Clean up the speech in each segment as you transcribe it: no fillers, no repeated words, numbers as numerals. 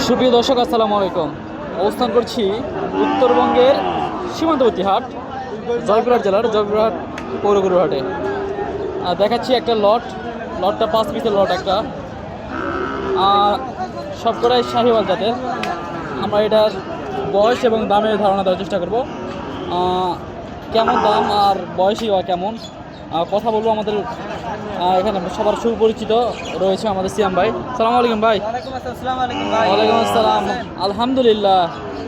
সুপ্রিয় দর্শক, আসসালামু আলাইকুম। অবস্থান করছি উত্তরবঙ্গের সীমান্তবর্তী হাট, জয়পুরহাট জেলার জয়পুরহাট পৌরগুরুর হাটে। দেখাচ্ছি একটা লটটা 5 পিসের লট একটা, সবকটাই শাহিওয়াল জাতের। আমরা এটার বয়স এবং দামের ধারণা দেওয়ার চেষ্টা করব, কেমন দাম আর বয়সই বা কেমন। কথা বলবো আমাদের এখানে সবার সুপরিচিত রয়েছে আমাদের সিয়াম ভাই। সালাম আলাইকুম ভাই। ওয়ালাইকুম আসসালাম। আলহামদুলিল্লাহ।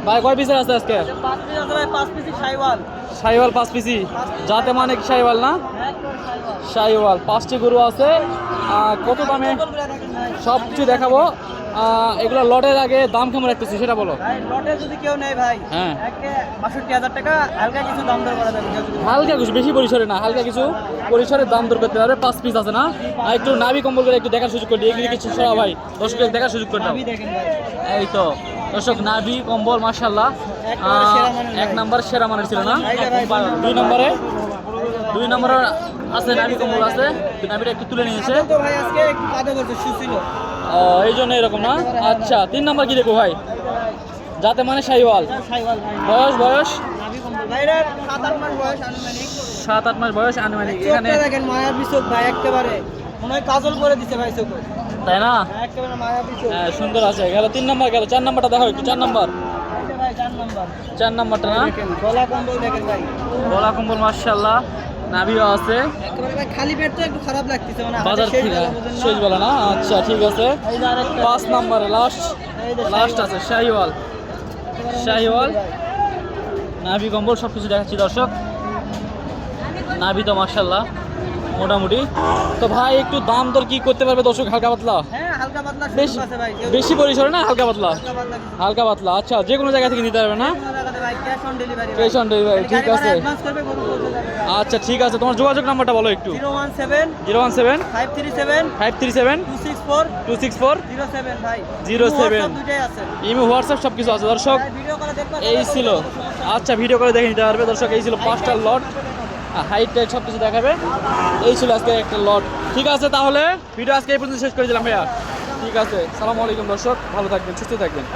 ভাই কয় পিসের আছে আজকে? শাহিওয়াল 5 পিসি। যাতে মানে কি শাহিওয়াল না? শাহিওয়াল 5টি গরু আছে। কত দামে সব কিছু দেখাবো। এগুলো লটের আগে দাম কেমন রাখতেছি সেটা বলো। লটে যদি কেউ নেয় ভাই, হ্যাঁ, ৬২,০০০ টাকা হালকা কিছু দাম দর করা যাবে। হালকা কিছু, বেশি পরিসরে না, হালকা কিছু পরিসরে দাম দর করতে পারবে। 5 পিস আছে না? আর একটু নাভি কম্বল করে একটু দেখার সুযোগ করে দিই, এগুলি কিছু সরা ভাই দর্শকের দেখার সুযোগ করে দাও। দেখেন ভাই, এই তো দর্শক, নাভি কম্বল মাশাআল্লাহ এক নাম্বার সেরা মানের ছিল না? 2 নম্বরে আছে নাভি কম্বল আছে, নাভিটা একটু তুলে নিয়েছে তো ভাই আজকে একটু কাদা করছে, শুছিল। এই জন্য এরকম না? আচ্ছা, 3 নাম্বার কি দেখো ভাই? যাতে মানে শাহিওয়াল। শাহিওয়াল ভাই, বয়স নাভি কম্বল ভাইরা 7-8 মাস বয়স আনুমানিক। 7-8 মাস বয়স আনুমানিক। এখানে দেখেন মায়াবী চোখ ভাই, একেবারে মনে হয় কাজল করে দিছে ভাই চোখ, তাই না? একেবারে মায়াবী চোখ। হ্যাঁ, সুন্দর আছে। গেল 3 নাম্বার, গেল 4 নাম্বারটা দেখো একটু। 4 নাম্বার, ভাই 4 নাম্বার, 4 নাম্বারটা না? দেখেন গলা কম্বল দেখেন ভাই, গলা কম্বল মাশাআল্লাহ, নাভিও আছে। একেবারে ভাই খালি পেট তো একটু খারাপ লাগতেছে, মানে বাজার থেকে শেষ বেলা না? আচ্ছা ঠিক আছে। 5 নাম্বারে লাস্ট আছে শাহিওয়াল নাভি কম্বল সব কিছু দেখাচ্ছি দর্শক। নাভি তো মাশাআল্লাহ মোটামুটি। তো ভাই একটু দাম দর কি করতে পারবে দর্শক? হালকা পাতলা? হ্যাঁ হালকা পাতলা বেশি আছে ভাই, বেশি পরিসরে না? হালকা পাতলা? হালকা পাতলা হালকা পাতলা। আচ্ছা, যে কোনো জায়গা থেকে নিতে পারবে না? ভাই, cash on delivery. Cash on delivery, ঠিক আছে। অ্যাডভান্স করবে, গরু পৌঁছে যাবে। আচ্ছা ঠিক আছে, তোমার যোগাযোগ নাম্বারটা বলো একটু। 017 537 537 264 264 07 ভাই, 07। দুটাই আছে, ইমো হোয়াটসঅ্যাপ সব কিছু আছে দর্শক। ভাই ভিডিও করে দেখবা। এই ছিল, আচ্ছা ভিডিও করে দেখে নিতে পারবে দর্শক। এই ছিল 5টা লট, হাইট টাইট সব কিছু দেখাবে। এই ছিল আজকে একটা লট। ঠিক আছে, তাহলে ভিডিও আজকে এই পর্যন্ত শেষ করে দিলাম ভাইয়া। ঠিক আছে, সালামু আলাইকুম দর্শক, ভালো থাকবেন, সুস্থ থাকবেন।